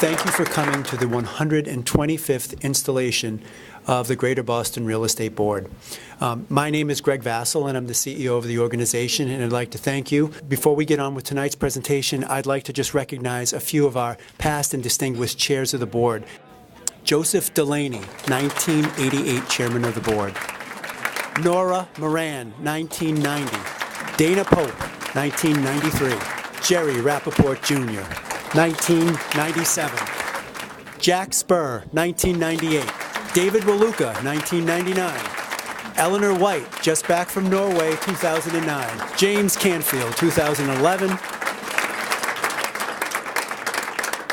Thank you for coming to the 125th installation of the Greater Boston Real Estate Board. My name is Greg Vassell, and I'm the CEO of the organization, and I'd like to thank you. Before we get on with tonight's presentation, I'd like to just recognize a few of our past and distinguished chairs of the board. Joseph Delaney, 1988 Chairman of the Board. Nora Moran, 1990. Dana Pope, 1993. Jerry Rappaport Jr., 1997. Jack Spur, 1998. David Waluka, 1999. Eleanor White, just back from Norway, 2009. James Canfield, 2011.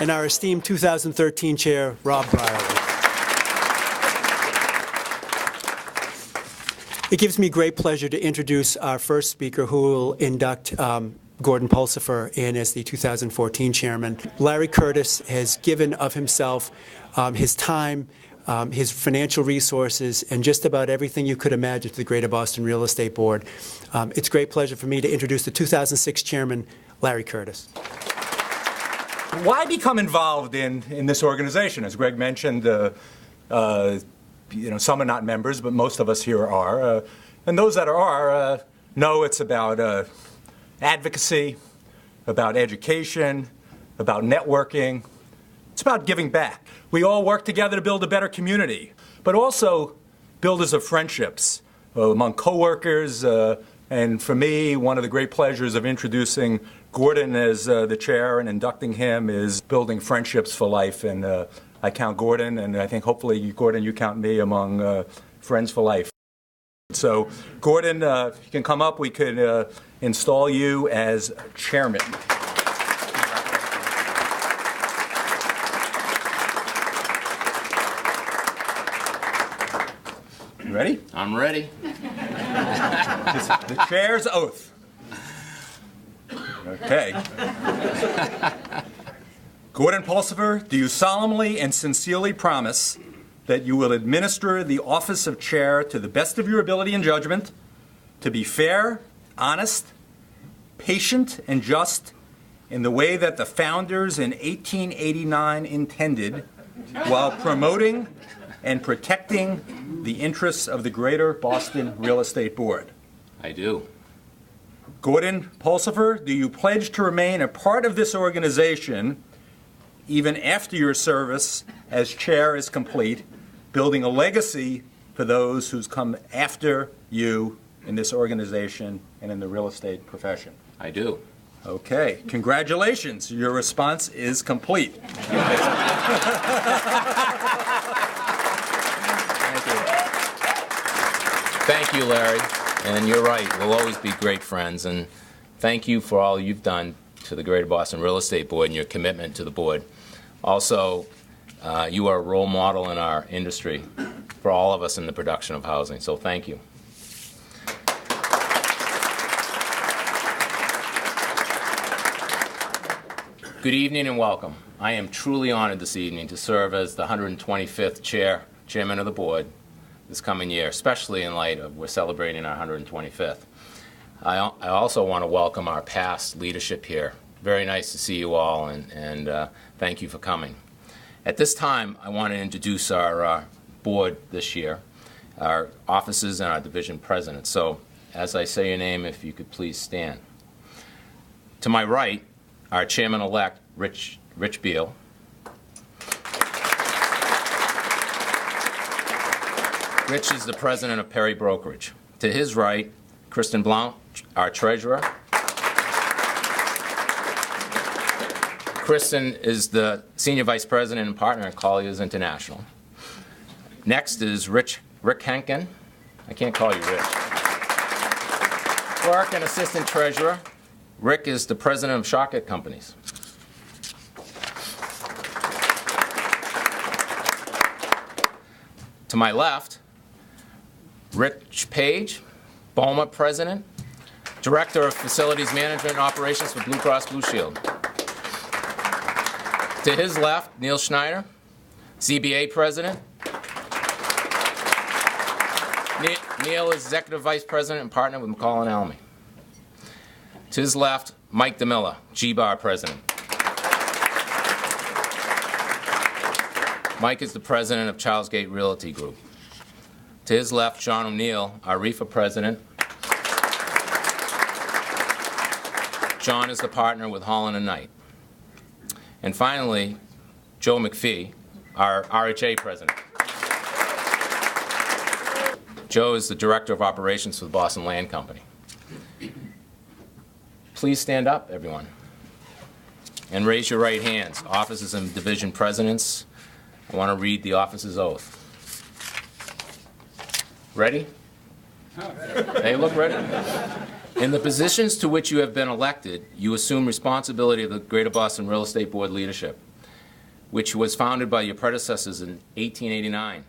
And our esteemed 2013 Chair, Rob Brierley. It gives me great pleasure to introduce our first speaker, who will induct Gordon Pulsifer in as the 2014 chairman. Larry Curtis has given of himself, his time, his financial resources, and just about everything you could imagine to the Greater Boston Real Estate Board. It's a great pleasure for me to introduce the 2006 chairman, Larry Curtis. Why become involved in this organization? As Greg mentioned, some are not members, but most of us here are. And those that are know it's about advocacy, about education, about networking. It's about giving back. We all work together to build a better community, but also builders of friendships among coworkers. And for me, one of the great pleasures of introducing Gordon as the chair and inducting him is building friendships for life. And I count Gordon, and I think hopefully, Gordon, you count me among friends for life. So, Gordon, if you can come up, we could install you as chairman. You ready? I'm ready. The chair's oath. Okay. Gordon Pulsifer, do you solemnly and sincerely promise that you will administer the office of chair to the best of your ability and judgment, to be fair, honest, patient, and just in the way that the founders in 1889 intended, while promoting and protecting the interests of the Greater Boston Real Estate Board? I do. Gordon Pulsifer, do you pledge to remain a part of this organization even after your service as chair is complete, building a legacy for those who's come after you in this organization and in the real estate profession? I do. Okay, congratulations. Your response is complete. Thank you, Larry. And you're right, we'll always be great friends. And thank you for all you've done to the Greater Boston Real Estate Board and your commitment to the board. Also, you are a role model in our industry for all of us in the production of housing, so thank you. Good evening and welcome. I am truly honored this evening to serve as the 125th chairman of the board this coming year, especially in light of we're celebrating our 125th. I also want to welcome our past leadership here. Very nice to see you all, and thank you for coming. At this time, I want to introduce our board this year, our officers and our division presidents. So, as I say your name, if you could please stand. To my right, our chairman-elect, Rich Beal. Rich is the president of Perry Brokerage. To his right, Kristen Blount, our treasurer. Kristen is the senior vice president and partner at Colliers International. Next is Rick Henkin. I can't call you Rich. Clerk and assistant treasurer. Rick is the president of Shockout Companies. To my left, Rich Page, BOMA president, director of facilities management and operations for Blue Cross Blue Shield. To his left, Neil Schneider, ZBA president. Neil is executive vice president and partner with McCall & Almy. To his left, Mike DeMilla, GBAR president. Mike is the president of Charlesgate Realty Group. To his left, John O'Neill, our REFA president. John is the partner with Holland & Knight. And finally, Joe McPhee, our RHA president. Joe is the director of operations for the Boston Land Company. Please stand up, everyone, and raise your right hands. Officers and division presidents, I want to read the officer's oath. Ready? They look ready. In the positions to which you have been elected, you assume responsibility of the Greater Boston Real Estate Board leadership, which was founded by your predecessors in 1889.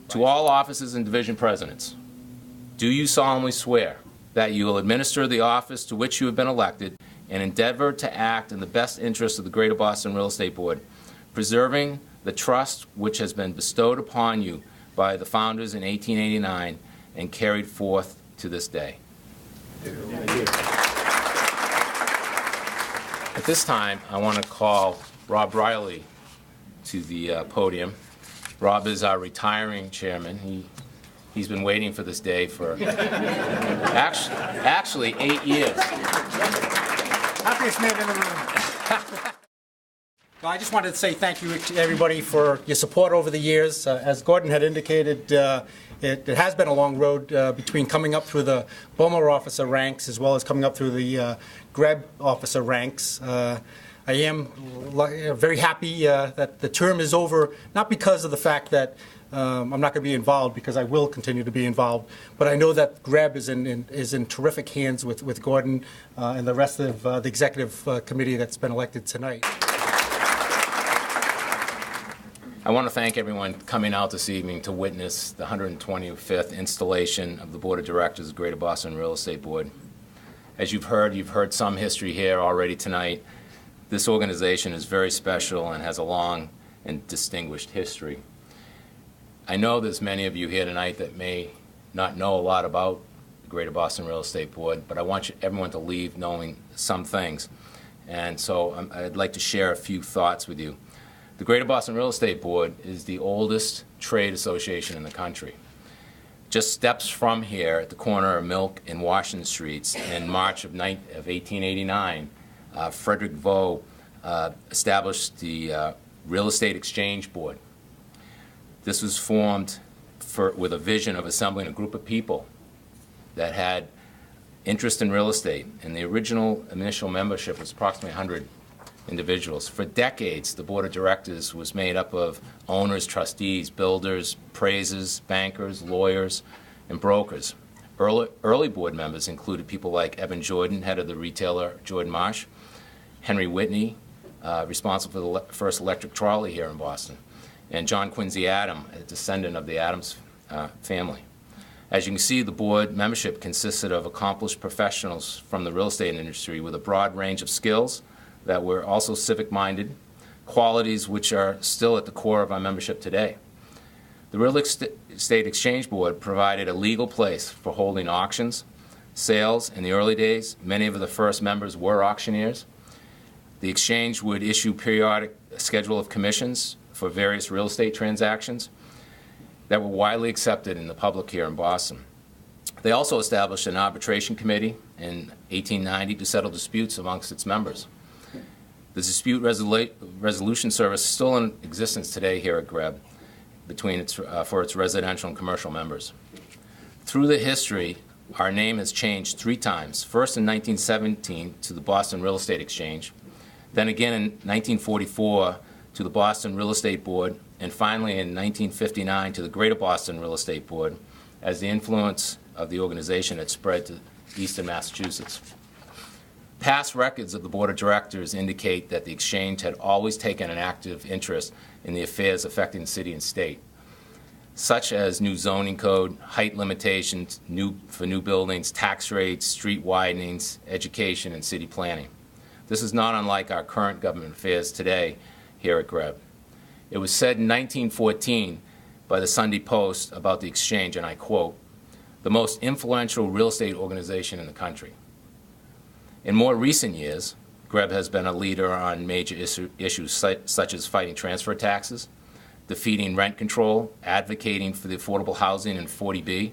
To all officers and division presidents, do you solemnly swear that you will administer the office to which you have been elected and endeavor to act in the best interest of the Greater Boston Real Estate Board, preserving the trust which has been bestowed upon you by the founders in 1889 and carried forth to this day? At this time, I want to call Rob Riley to the podium. Rob is our retiring chairman. He's been waiting for this day for actually 8 years. Happiest man in the room. Well, I just wanted to say thank you to everybody for your support over the years. As Gordon had indicated, it has been a long road between coming up through the BOMA officer ranks as well as coming up through the GBREB officer ranks. I am very happy that the term is over, not because of the fact that I'm not going to be involved, because I will continue to be involved, but I know that GBREB is in terrific hands with Gordon and the rest of the executive committee that's been elected tonight. I want to thank everyone coming out this evening to witness the 125th installation of the Board of Directors of the Greater Boston Real Estate Board. As you've heard some history here already tonight. This organization is very special and has a long and distinguished history. I know there's many of you here tonight that may not know a lot about the Greater Boston Real Estate Board, but I want everyone to leave knowing some things. And so I'd like to share a few thoughts with you. The Greater Boston Real Estate Board is the oldest trade association in the country. Just steps from here at the corner of Milk and Washington Streets in March of 1889, Frederick Vaux established the Real Estate Exchange Board. This was formed with a vision of assembling a group of people that had interest in real estate, and the original initial membership was approximately 100 individuals. For decades, the Board of Directors was made up of owners, trustees, builders, appraisers, bankers, lawyers, and brokers. Early board members included people like Evan Jordan, head of the retailer Jordan Marsh, Henry Whitney, responsible for the first electric trolley here in Boston, and John Quincy Adam, a descendant of the Adams family. As you can see, the board membership consisted of accomplished professionals from the real estate industry with a broad range of skills that were also civic-minded, qualities which are still at the core of our membership today. The Real Estate Exchange Board provided a legal place for holding auctions, sales. In the early days, many of the first members were auctioneers. The exchange would issue periodic schedule of commissions for various real estate transactions that were widely accepted in the public here in Boston. They also established an arbitration committee in 1890 to settle disputes amongst its members. The dispute resolution service is still in existence today here at GBREB for its residential and commercial members. Through the history, our name has changed 3 times. First in 1917 to the Boston Real Estate Exchange, then again in 1944 to the Boston Real Estate Board, and finally in 1959 to the Greater Boston Real Estate Board, as the influence of the organization had spread to eastern Massachusetts. Past records of the Board of Directors indicate that the exchange had always taken an active interest in the affairs affecting the city and state, such as new zoning code, height limitations for new buildings, tax rates, street widenings, education, and city planning. This is not unlike our current government affairs today here at GBREB. It was said in 1914 by the Sunday Post about the exchange, and I quote, "the most influential real estate organization in the country." In more recent years, GBREB has been a leader on major issues such as fighting transfer taxes, defeating rent control, advocating for the affordable housing in 40B,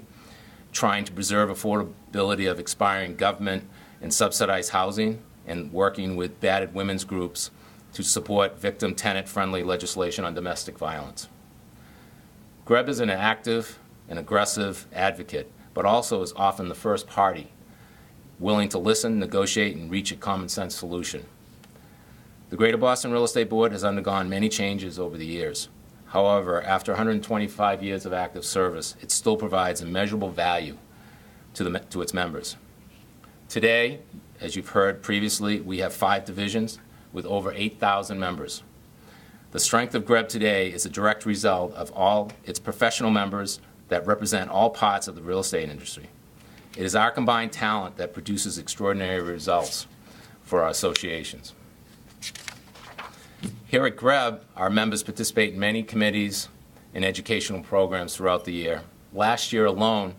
trying to preserve affordability of expiring government and subsidized housing, and working with battered women's groups to support victim tenant-friendly legislation on domestic violence. GBREB is an active and aggressive advocate, but also is often the first party, willing to listen, negotiate, and reach a common-sense solution. The Greater Boston Real Estate Board has undergone many changes over the years. However, after 125 years of active service, it still provides immeasurable value to its members. Today, as you've heard previously, we have 5 divisions with over 8,000 members. The strength of GBREB today is a direct result of all its professional members that represent all parts of the real estate industry. It is our combined talent that produces extraordinary results for our associations. Here at GBREB, our members participate in many committees and educational programs throughout the year. Last year alone,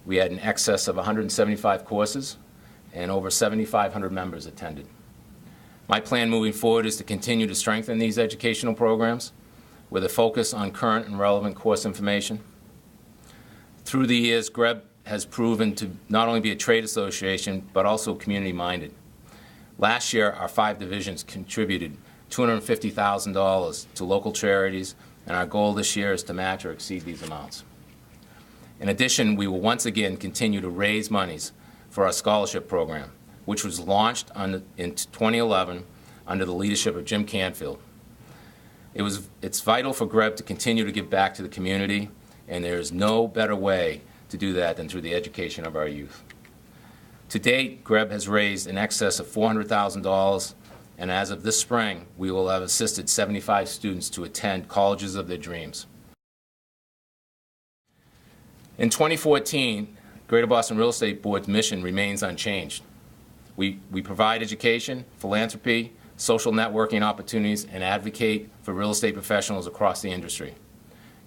we had in excess of 175 courses and over 7,500 members attended. My plan moving forward is to continue to strengthen these educational programs with a focus on current and relevant course information. Through the years, GBREB has proven to not only be a trade association, but also community-minded. Last year, our 5 divisions contributed $250,000 to local charities, and our goal this year is to match or exceed these amounts. In addition, we will once again continue to raise monies for our scholarship program, which was launched in 2011 under the leadership of Jim Canfield. It's vital for GBREB to continue to give back to the community, and there is no better way to do that than through the education of our youth. To date, GBREB has raised in excess of $400,000, and as of this spring, we will have assisted 75 students to attend colleges of their dreams. In 2014, Greater Boston Real Estate Board's mission remains unchanged. We provide education, philanthropy, social networking opportunities, and advocate for real estate professionals across the industry.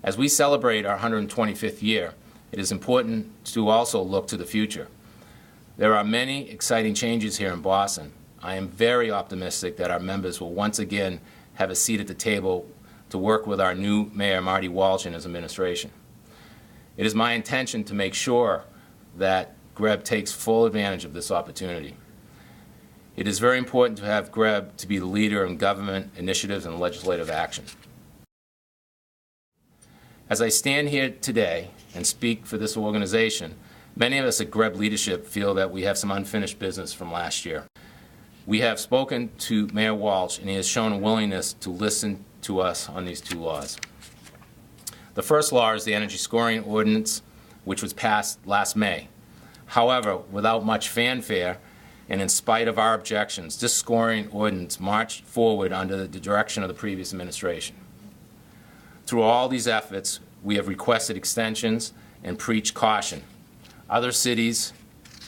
As we celebrate our 125th year, it is important to also look to the future. There are many exciting changes here in Boston. I am very optimistic that our members will once again have a seat at the table to work with our new Mayor, Marty Walsh, and his administration. It is my intention to make sure that GBREB takes full advantage of this opportunity. It is very important to have GBREB to be the leader in government initiatives and legislative action. As I stand here today and speak for this organization, many of us at GBREB leadership feel that we have some unfinished business from last year. We have spoken to Mayor Walsh, and he has shown a willingness to listen to us on these 2 laws. The first law is the energy scoring ordinance, which was passed last May. However, without much fanfare, and in spite of our objections, this scoring ordinance marched forward under the direction of the previous administration. Through all these efforts, we have requested extensions and preached caution. Other cities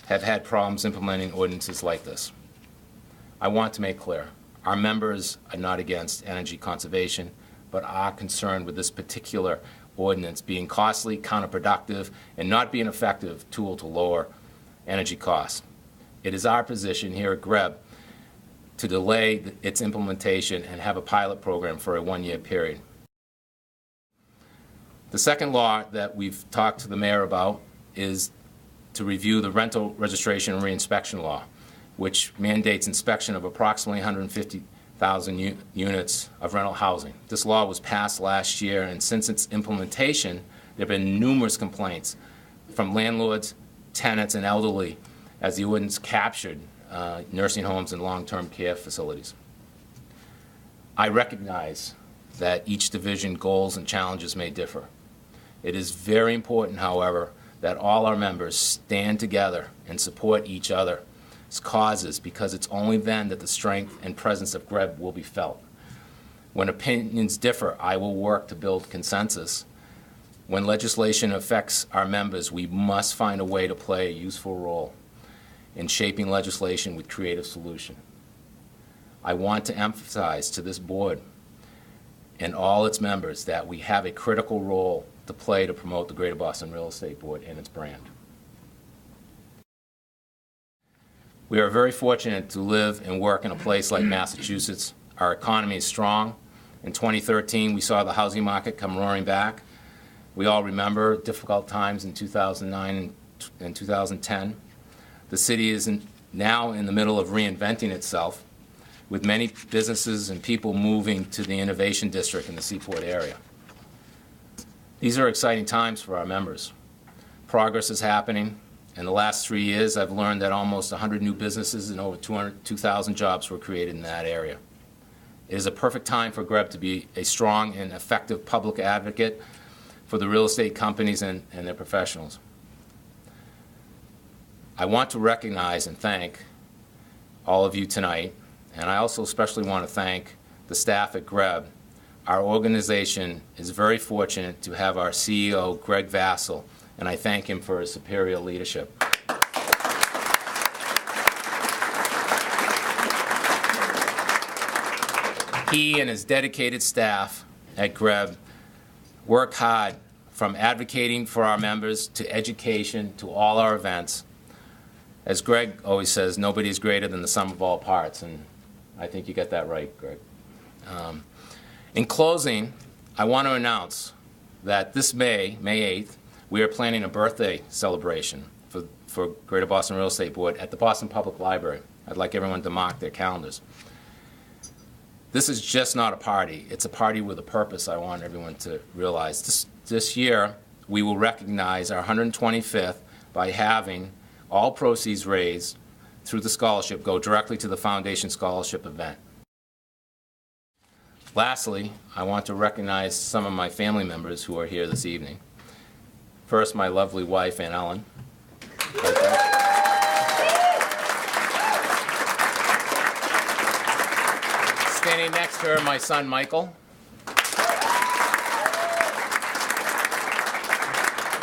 have had problems implementing ordinances like this. I want to make clear, our members are not against energy conservation, but are concerned with this particular ordinance being costly, counterproductive, and not being an effective tool to lower energy costs. It is our position here at GBREB to delay its implementation and have a pilot program for a 1-year period. The second law that we've talked to the mayor about is to review the rental registration and reinspection law, which mandates inspection of approximately 150,000 units of rental housing. This law was passed last year, and since its implementation, there have been numerous complaints from landlords, tenants, and elderly as the ordinance captured nursing homes and long-term care facilities. I recognize that each division goals and challenges may differ. It is very important, however, that all our members stand together and support each other's causes, because it's only then that the strength and presence of GBREB will be felt. When opinions differ, I will work to build consensus. When legislation affects our members, we must find a way to play a useful role in shaping legislation with creative solution. I want to emphasize to this board and all its members that we have a critical role to play to promote the Greater Boston Real Estate Board and its brand. We are very fortunate to live and work in a place like Massachusetts. Our economy is strong, In 2013, we saw the housing market come roaring back. We all remember difficult times in 2009 and 2010. The city is now in the middle of reinventing itself, with many businesses and people moving to the Innovation District in the Seaport area. These are exciting times for our members. Progress is happening. In the last 3 years, I've learned that almost 100 new businesses and over 2,000 jobs were created in that area. It is a perfect time for GBREB to be a strong and effective public advocate for the real estate companies and their professionals. I want to recognize and thank all of you tonight, and I also especially want to thank the staff at GBREB. Our organization is very fortunate to have our CEO, Greg Vassell, and I thank him for his superior leadership. He and his dedicated staff at GBREB work hard, from advocating for our members to education to all our events. As Greg always says, nobody is greater than the sum of all parts, and I think you get that right, Greg. In closing, I want to announce that this May 8th, we are planning a birthday celebration for Greater Boston Real Estate Board at the Boston Public Library. I'd like everyone to mark their calendars. This is just not a party. It's a party with a purpose, I want everyone to realize. This year, we will recognize our 125th by having all proceeds raised through the scholarship go directly to the Foundation Scholarship event. Lastly, I want to recognize some of my family members who are here this evening. First, my lovely wife, Aunt Ellen. Right there. Standing next to her, my son, Michael.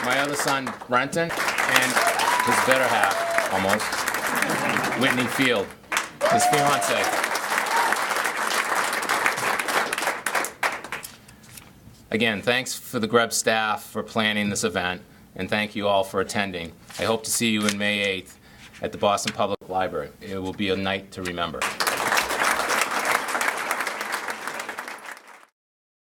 My other son, Brenton, and his better half, almost, Whitney Field, his fiance. Again, thanks for the GBREB staff for planning this event, and thank you all for attending. I hope to see you on May 8th at the Boston Public Library. It will be a night to remember.